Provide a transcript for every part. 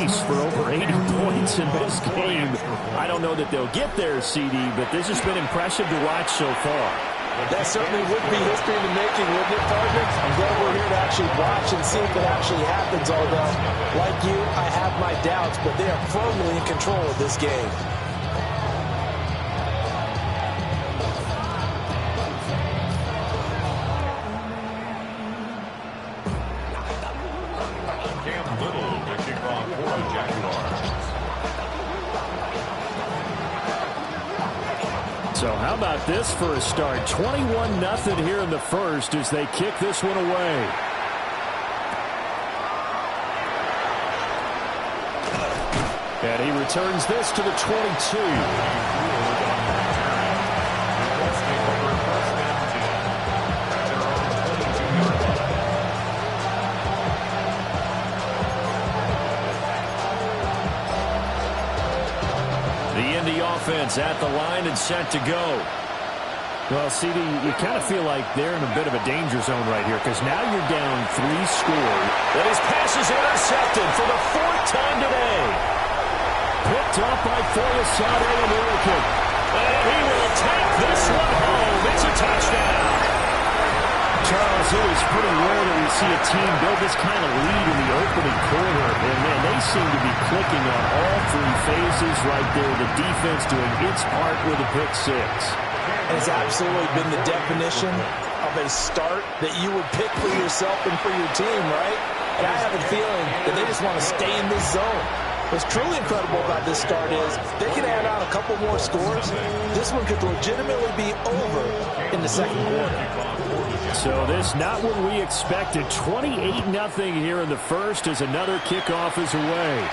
pace for over 80 points in this game. I don't know that they'll get there, CD, but this has been impressive to watch so far. That certainly would be history in the making, wouldn't it, partner? I'm glad we're here to actually watch and see if it actually happens, although, like you, I have my doubts, but they are firmly in control of this game. So how about this for a start? 21-0 here in the first as they kick this one away. And he returns this to the 22. Offense at the line and set to go. Well, CD, you kind of feel like they're in a bit of a danger zone right here because now you're down 3 scores. And his pass is intercepted for the 4th time today. Picked up by Foyesade American. And he will take this one home. It's a touchdown. Charles, it is pretty rare that we see a team build this kind of lead in the opening quarter. And, man, they seem to be clicking on all 3 phases right there. The defense doing its part with a pick 6. It's absolutely been the definition of a start that you would pick for yourself and for your team, right? And I have a feeling that they just want to stay in this zone. What's truly incredible about this start is they can add on a couple more scores. This one could legitimately be over in the second quarter. So this not what we expected. 28-0 here in the first as another kickoff is away.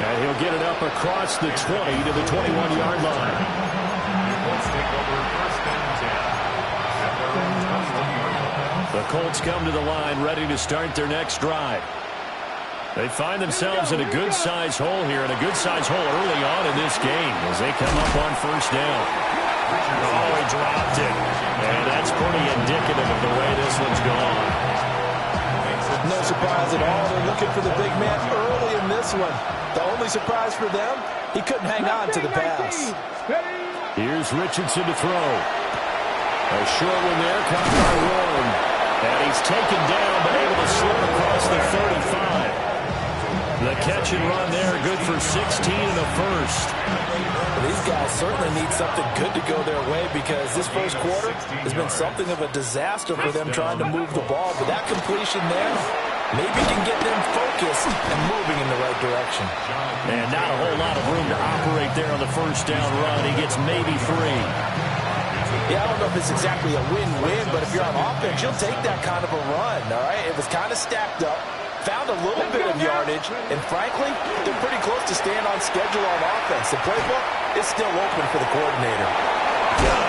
And he'll get it up across the 20 to the 21-yard line. The Colts come to the line ready to start their next drive. They find themselves in a good-sized hole here, and a good-sized hole early on in this game as they come up on first down. Oh, he dropped it. And that's pretty indicative of the way this one's gone. No surprise at all. They're looking for the big man early in this one. The only surprise for them, he couldn't hang on to the pass. Here's Richardson to throw. A short one there, caught by Warren. And he's taken down, but able to slip across the 35. The catch and run there, good for 16 in the first. These guys certainly need something good to go their way because this first quarter has been something of a disaster for them trying to move the ball. But that completion there maybe can get them focused and moving in the right direction. And not a whole lot of room to operate there on the first down run. He gets maybe 3. Yeah, I don't know if it's exactly a win-win, but if you're on offense, you'll take that kind of a run, all right? It was kind of stacked up. Found a little bit of yardage, and frankly, they're pretty close to staying on schedule on offense. The playbook is still open for the coordinator.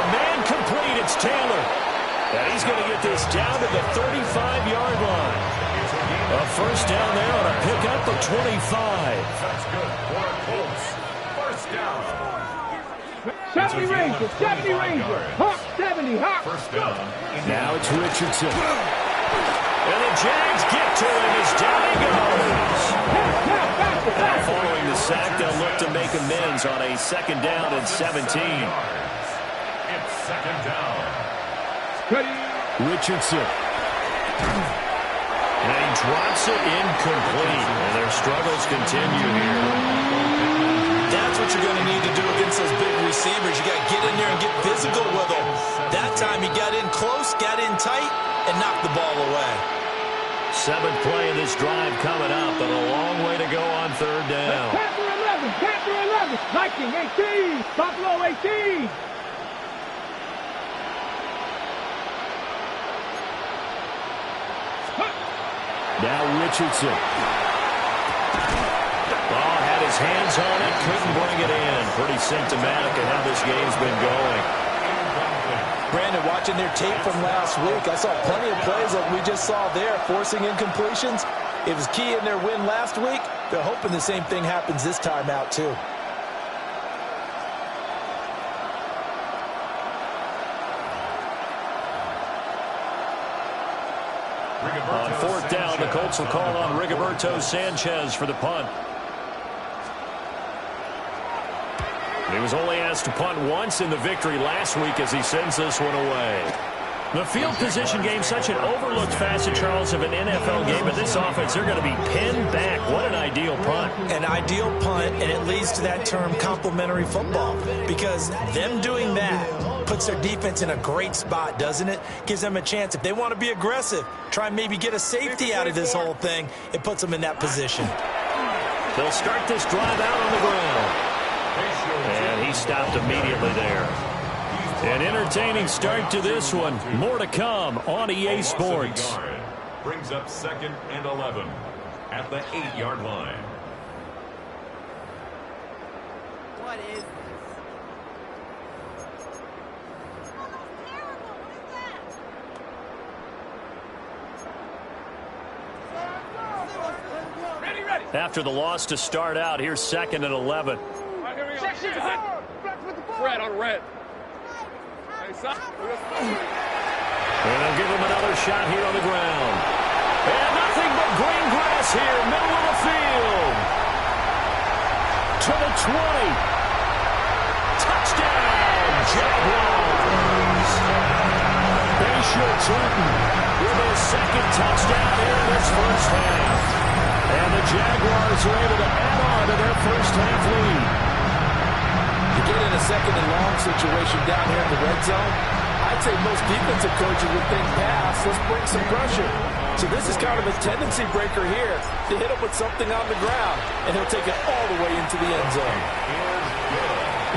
Man complete, it's Taylor. And he's going to get this down to the 35-yard line. A first down there on a pickup of 25. That's good for a Colts. First down. 70 Ranger, 70 Ranger. Hawk 70, Hawk. First down. Now it's Richardson. And the Jags get to him as down he goes. And following the sack, they'll look to make amends on a second down and 17. It's second down. Richardson. And he drops it incomplete. And their struggles continue here. That's what you're going to need to do against those big receivers. You got to get in there and get physical with them. That time he got in close, got in tight, and knocked the ball away. 7th play of this drive coming up, but a long way to go on third down. Panther 11, Viking 18, Buffalo 18. Now Richardson. Ball had his hands on it, couldn't bring it in. Pretty symptomatic of how this game's been going. Brandon, watching their tape from last week, I saw plenty of plays like we just saw there, forcing incompletions. It was key in their win last week. They're hoping the same thing happens this time out, too. On fourth down, the Colts will call on Rigoberto Sanchez for the punt. He was only asked to punt once in the victory last week as he sends this one away. The field position game, such an overlooked facet, Charles, of an NFL game, but this offense, they're going to be pinned back. What an ideal punt. An ideal punt, and it leads to that term complementary football, because them doing that puts their defense in a great spot, doesn't it? Gives them a chance. If they want to be aggressive, try and maybe get a safety out of this whole thing, it puts them in that position. They'll start this drive out on the ground. And he stopped immediately there. An entertaining start to this one. More to come on EA Sports. Brings up 2nd and 11 at the 8-yard line. What is this? Ready. After the loss to start out, here's 2nd and 11. All right, here we go. Red on red. And they'll give him another shot here on the ground. And nothing but green grass here, middle of the field. To the 20. Touchdown, Jaguars. Bayshaw Turton with his second touchdown here in this first half. And the Jaguars are able to add on to their first half lead. To get in a 2nd and long situation down here in the red zone, I'd say most defensive coaches would think pass, let's bring some pressure. So this is kind of a tendency breaker here to hit him with something on the ground, and he'll take it all the way into the end zone.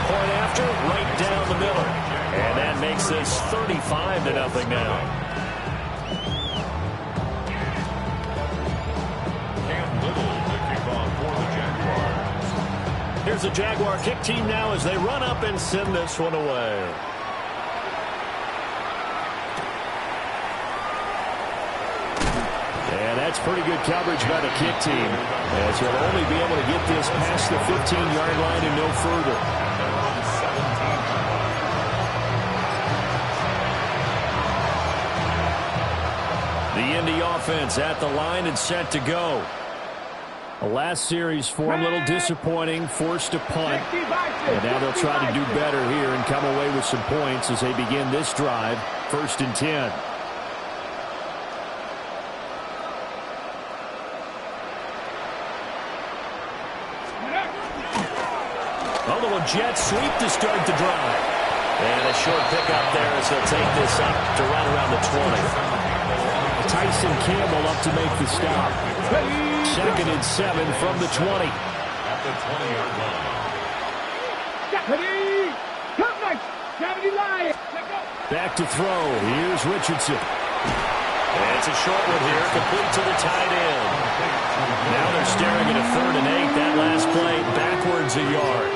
Point after, right down the middle. And that makes this 35-0 now. Here's the Jaguar kick team now as they run up and send this one away. And that's pretty good coverage by the kick team, as he'll only be able to get this past the 15-yard line and no further. The Indy offense at the line and set to go. The last series for him, a little disappointing, forced to punt. And now they'll try to do better here and come away with some points as they begin this drive, 1st and 10. A little jet sweep to start the drive. And a short pickup there as they'll take this up to right around the 20. Tyson Campbell up to make the stop. 2nd and 7 from the 20. At the 20-yard line. Back to throw. Here's Richardson. And it's a short one here, complete to the tight end. Now they're staring at a 3rd and 8. That last play backwards a yard.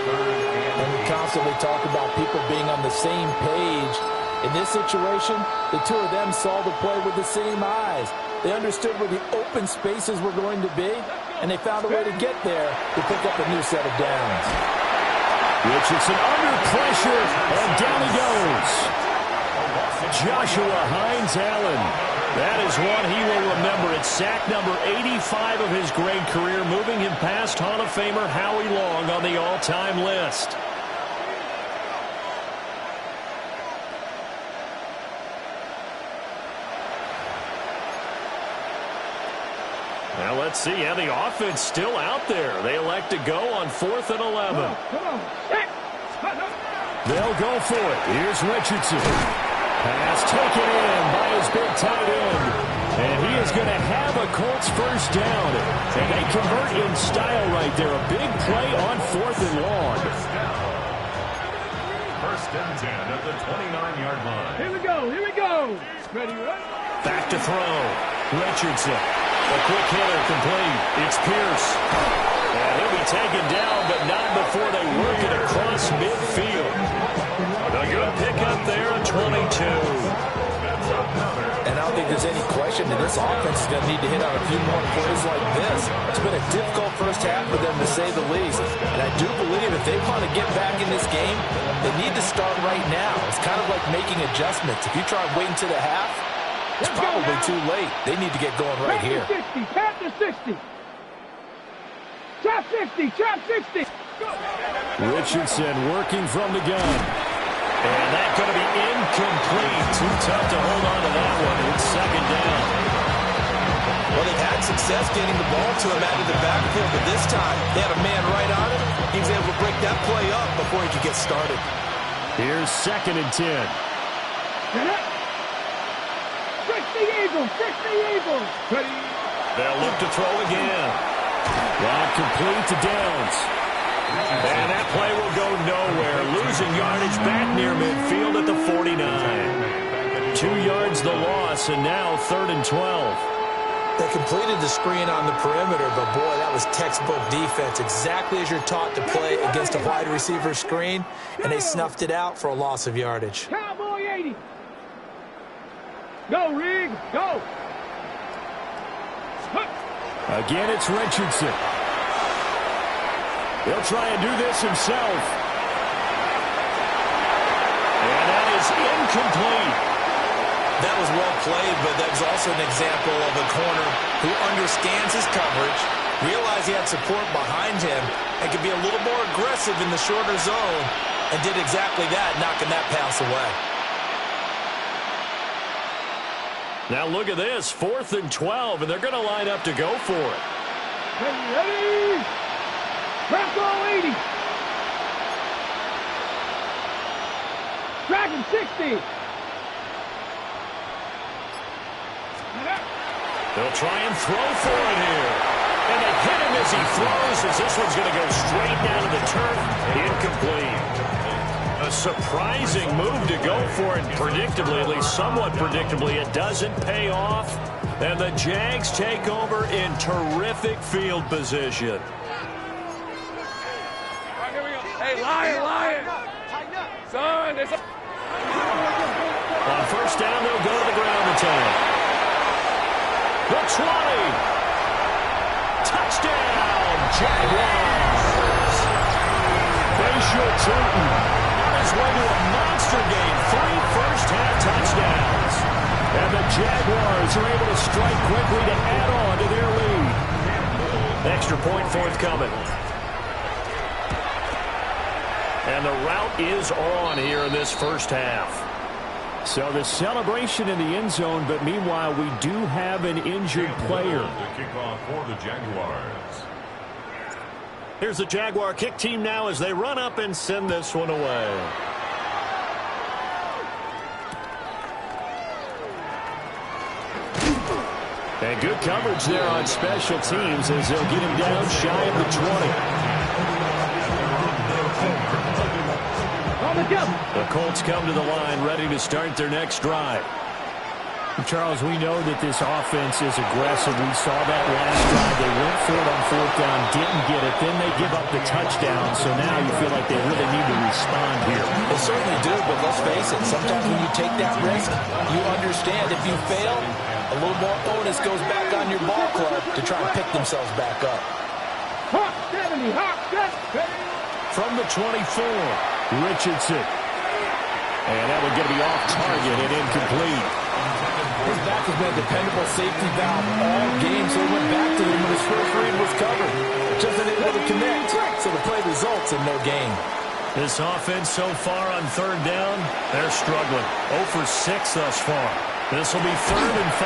And we constantly talk about people being on the same page. In this situation, the two of them saw the play with the same eyes. They understood where the open spaces were going to be, and they found a way to get there to pick up a new set of downs. Richardson under pressure, and down he goes. Joshua Hines-Allen. That is one he will remember. It's sack number 85 of his great career, moving him past Hall of Famer Howie Long on the all-time list. Now let's see how the offense still out there. They elect to go on 4th and 11. They'll go for it. Here's Richardson. Pass taken in by his big tight end. And he is going to have a Colts first down. And they convert in style right there. A big play on 4th and long. 1st and 10 at the 29-yard line. Here we go. Ready, right? Back to throw. Richardson. A quick hitter complete. It's Pierce. And he'll be taken down, but not before they work it across midfield. A good pickup there at 22. And I don't think there's any question that this offense is going to need to hit on a few more plays like this. It's been a difficult first half for them, to say the least. And I do believe if they want to get back in this game, they need to start right now. It's kind of like making adjustments. If you try waiting to the half, It's probably too late. They need to get going right here. 60, tap to 60. Trap 60, trap 60. Richardson working from the gun. And that's going to be incomplete. Too tough to hold on to that one. It's second down. Well, they've had success getting the ball to him out of the backfield, but this time they had a man right on him. He was able to break that play up before he could get started. Here's 2nd and 10. 60 Eagles, 60 Eagles. They'll look to throw again. Not complete to Downs. And that play will go nowhere. Losing yardage back near midfield at the 49. 2 yards the loss, and now 3rd and 12. They completed the screen on the perimeter, but boy, that was textbook defense. Exactly as you're taught to play against a wide receiver screen, and they snuffed it out for a loss of yardage. Cowboy 80. Go, Rig, go. Again, it's Richardson. He'll try and do this himself. And that is incomplete. That was well played, but that was also an example of a corner who understands his coverage, realized he had support behind him, and could be a little more aggressive in the shorter zone, and did exactly that, knocking that pass away. Now look at this, 4th and 12, and they're going to line up to go for it. Ready? Trap ball 80. Dragon 60. They'll try and throw for it here. And they hit him as he throws, as this one's going to go straight down to the turf. Incomplete. A surprising move to go for it, predictably, at least somewhat predictably. It doesn't pay off, and the Jags take over in terrific field position. Hey, Lion. Son, it's a... On 1st down, they'll go to the ground attack. The 20. Touchdown, Jaguars. Bayshore Tootin on his way to a monster game. 3 first-half touchdowns. And the Jaguars are able to strike quickly to add on to their lead. Extra point forthcoming. And the route is on here in this first half. So the celebration in the end zone, but meanwhile we do have an injured player. To kick off for the Jaguars. Here's the Jaguar kick team now as they run up and send this one away. And good coverage there on special teams as they'll get him down shy of the 20. The Colts come to the line ready to start their next drive. Charles, we know that this offense is aggressive. We saw that last drive. They went for it on 4th down, didn't get it. Then they give up the touchdown. So now you feel like they really need to respond here. They certainly do, but let's face it. Sometimes when you take that risk, you understand if you fail, a little more onus goes back on your ball club to try and pick themselves back up. Hawk 70, Hawk 70. From the 24, Richardson. And that one going to be off target and incomplete. His back has been a dependable safety valve all game, so he went back to him when his first read was covered. Just unable to connect, so the play results in no gain. This offense so far on 3rd down, they're struggling. 0 for 6 thus far. This will be 3rd and 5.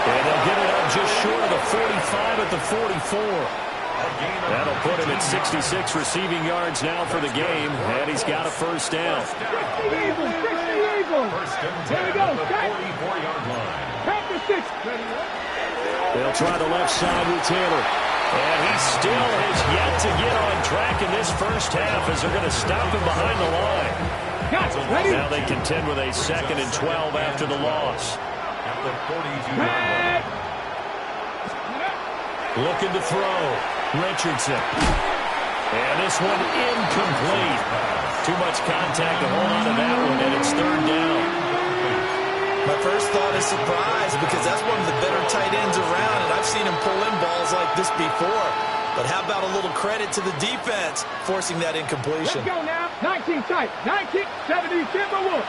And they'll get it up just short of the 45 at the 44. That'll put him at 66 receiving yards now for the game, and he's got a first down. 60 Eagles, 60 Eagles. First and 10 Here we go, at the 44-yard line. Tap to 6. They'll try the left side with Taylor. And he still has yet to get on track in this first half as they're going to stop him behind the line. Now they contend with a 2nd and 12 after the loss. At the 42-yard line. Looking to throw. Richardson. And this one incomplete. Too much contact to hold on to that one, and it's 3rd down. My first thought is surprise because that's one of the better tight ends around, and I've seen him pull in balls like this before. But how about a little credit to the defense forcing that incompletion? Let's go now. 19 tight. 19, 70, Timberwolves.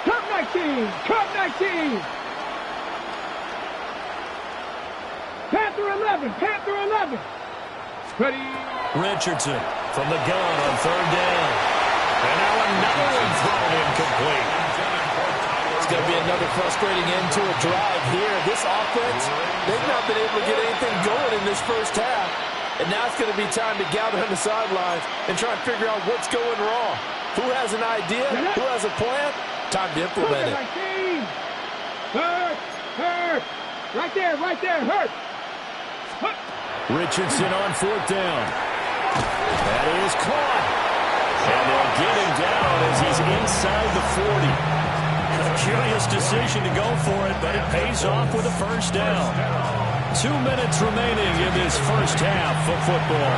Top 19. 19. Cut 19. Panther 11. Panther 11. Ready. Richardson from the gun on third down. And now another one thrown incomplete. It's going to be another frustrating end to a drive here. This offense, they've not been able to get anything going in this first half. And now it's going to be time to gather on the sidelines and try and figure out what's going wrong. Who has an idea? Who has a plan? Time to implement it. Hurt. Right there. Hurt. Richardson on fourth down. That is caught. And they'll get him down as he's inside the 40. A curious decision to go for it, but it pays off with a first down. 2 minutes remaining in this first half of football.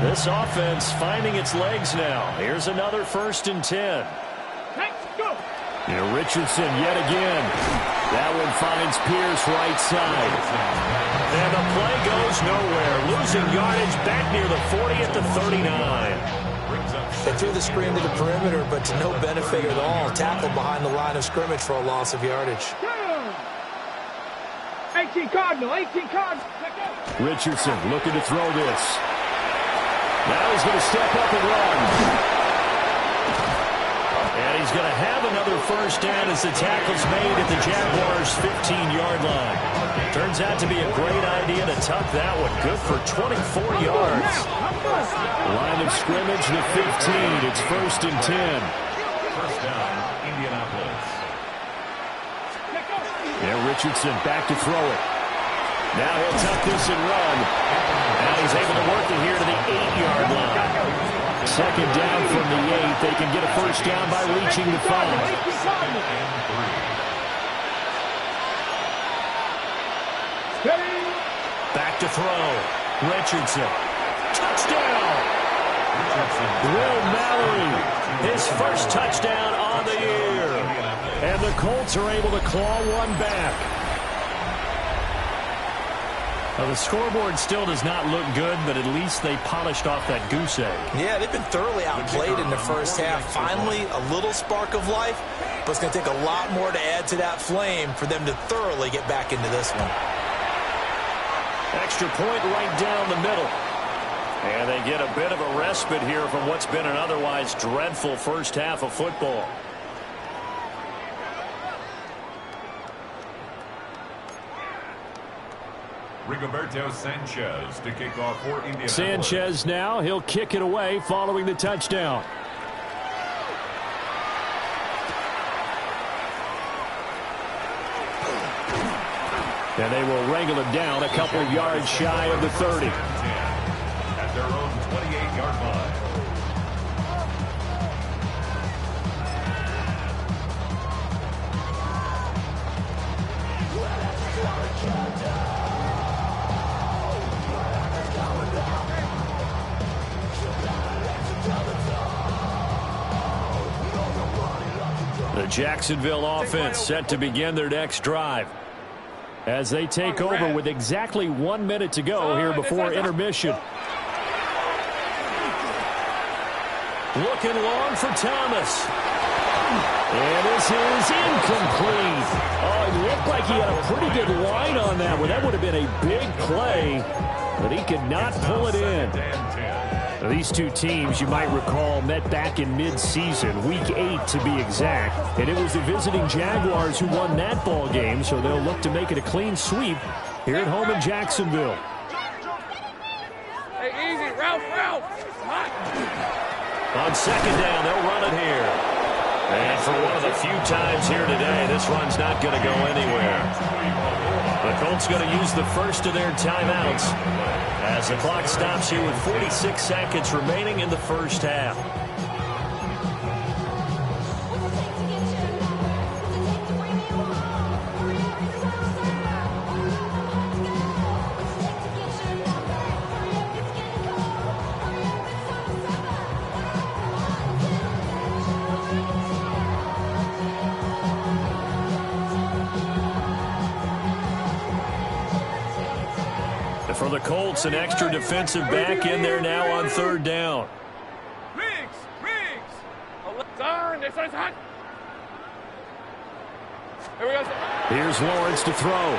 This offense finding its legs now. Here's another 1st and 10. Let's go. Richardson yet again. That one finds Pierce right side. And the play goes nowhere. Losing yardage back near the 40 at the 39. They threw the screen to the perimeter, but to no benefit at all. Tackled behind the line of scrimmage for a loss of yardage. 18 Cardinal. Richardson looking to throw this. Now he's going to step up and run. And he's going to have another first down as the tackle's made at the Jaguars' 15-yard line. Turns out to be a great idea to tuck that one. Good for 24 yards. Line of scrimmage to 15. It's 1st and 10. First down, Indianapolis. Yeah, Richardson back to throw it. Now he'll tuck this and run. Now he's able to work it here to the 8-yard line. Second down from the 8. They can get a first down by reaching the 5. Back to throw. Richardson. Touchdown! Will Mallory, his first touchdown on the year. And the Colts are able to claw one back. Well, the scoreboard still does not look good, but at least they polished off that goose egg. Yeah, they've been thoroughly outplayed in the first half. Finally, a little spark of life, but it's going to take a lot more to add to that flame for them to thoroughly get back into this one. Extra point right down the middle. And they get a bit of a respite here from what's been an otherwise dreadful first half of football. Rigoberto Sanchez to kick off for Indianapolis. Sanchez now, he'll kick it away following the touchdown. And they will wrangle him down a couple yards shy of the 30. At their own 28-yard line. The Jacksonville offense set to begin their next drive as they take over with exactly 1 minute to go here before intermission. Looking long for Thomas. And this is incomplete. Oh, it looked like he had a pretty good line on that one. That would have been a big play, but he could not pull it in. Now, these two teams, you might recall, met back in mid-season, Week 8 to be exact. And it was the visiting Jaguars who won that ball game, so they'll look to make it a clean sweep here at home in Jacksonville. Hey, easy. Ralph. On second down, they'll run it here. And for one of the few times here today, this run's not going to go anywhere. The Colts going to use the first of their timeouts as the clock stops here with 46 seconds remaining in the first half. For the the Colts, an extra defensive back in there now on third down. Riggs! Son, this is hot! Here we go. Here's Lawrence to throw.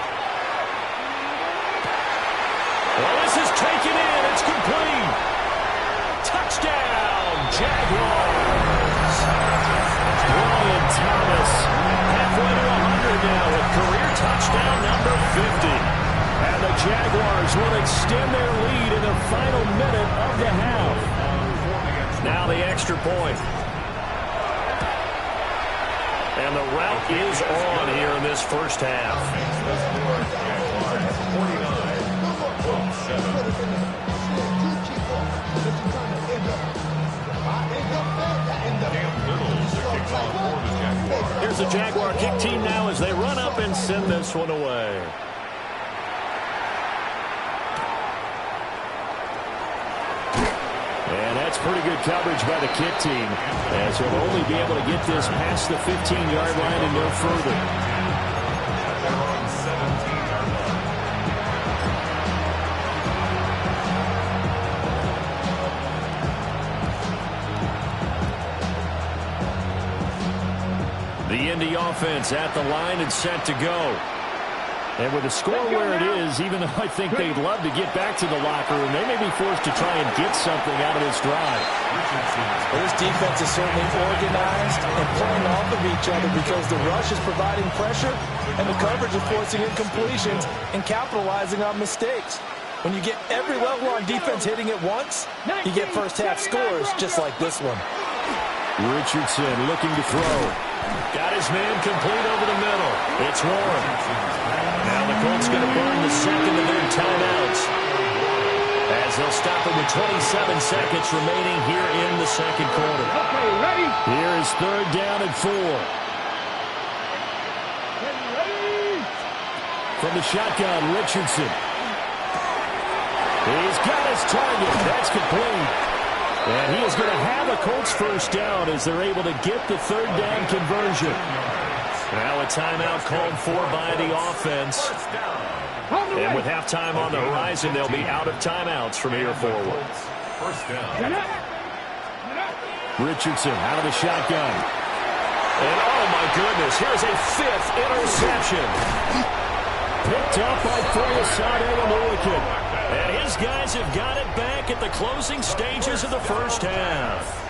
Well, this is taken in. It's complete. Touchdown, Jaguars. Brian Thomas, halfway to 100 now with career touchdown number 50. And the Jaguars will extend their lead in the final minute of the half. Now the extra point. And the route is on here in this first half. Here's the Jaguar kick team now as they run up and send this one away. And that's pretty good coverage by the kick team, as he'll only be able to get this past the 15-yard line and no further. The Indy offense at the line and set to go. And with the score where it is, even though I think they'd love to get back to the locker room, they may be forced to try and get something out of this drive. Well, this defense is certainly organized and playing off of each other because the rush is providing pressure and the coverage is forcing incompletions and capitalizing on mistakes. When you get every level on defense hitting at once, you get first-half scores just like this one. Richardson looking to throw. Got his man complete over the middle. It's Warren. Now the Colts going to burn the second of their timeouts as they'll stop it with 27 seconds remaining here in the second quarter. Okay, ready? Here is third down and 4. Ready? From the shotgun, Richardson. He's got his target. That's complete. And he is going to have a Colts first down as they're able to get the third down conversion. Now a timeout called for by the offense. And with halftime on the horizon, they'll be out of timeouts from here forward. First down. Richardson out of the shotgun. And oh my goodness, here's a 5th interception. Picked up by Foyesade Oluwakin. And his guys have got it back at the closing stages of the first half.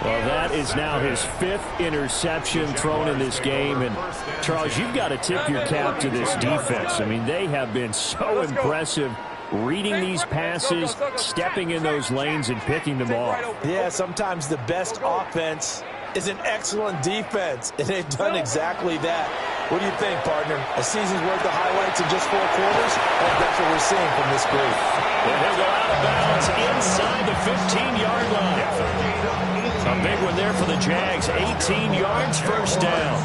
Well, that is now his 5th interception thrown in this game. And, Charles, you've got to tip your cap to this defense. I mean, they have been so impressive reading these passes, stepping in those lanes, and picking them off. Yeah, sometimes the best offense is an excellent defense, and they've done exactly that. What do you think, partner? A season's worth of highlights in just 4 quarters? That's what we're seeing from this group. And he'll go out of bounds inside the 15-yard line. A big one there for the Jags. 18 yards, first down.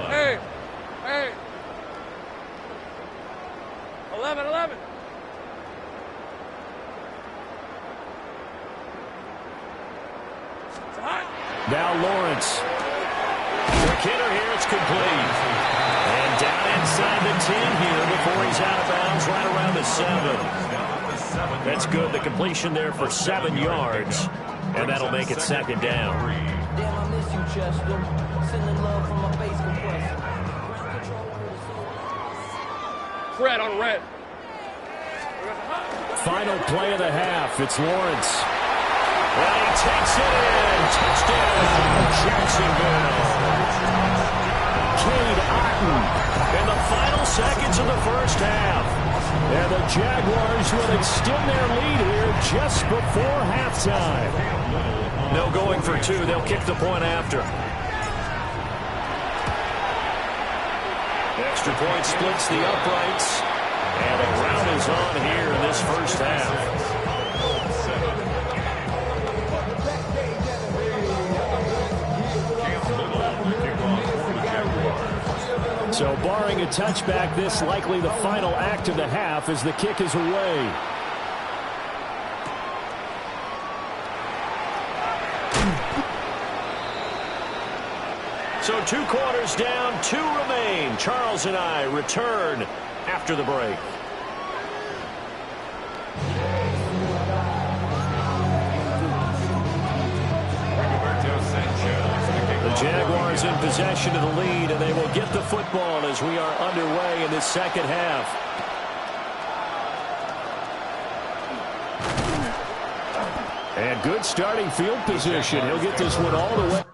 Hey. 11. Now Lawrence. Quick hitter here, it's complete. And down inside the 10 here before he's out of bounds right around the 7. That's good. The completion there for 7 yards. And that'll make it second down. Damn, I miss you, Chester. Sending love from my face compressor. Red on red. Final play of the half. It's Lawrence. And he takes it in. Touchdown, Jacksonville. Cade Otton in the final seconds of the first half. And the Jaguars will extend their lead here just before halftime. No going for 2. They'll kick the point after. Extra point splits the uprights. And the round is on here in this first half. So barring a touchback, this likely the final act of the half as the kick is away. So 2 quarters down, 2 remain. Charles and I return after the break. The Jaguars in possession of the lead, and they will get the football as we are underway in this second half. And good starting field position. He'll get this one all the way.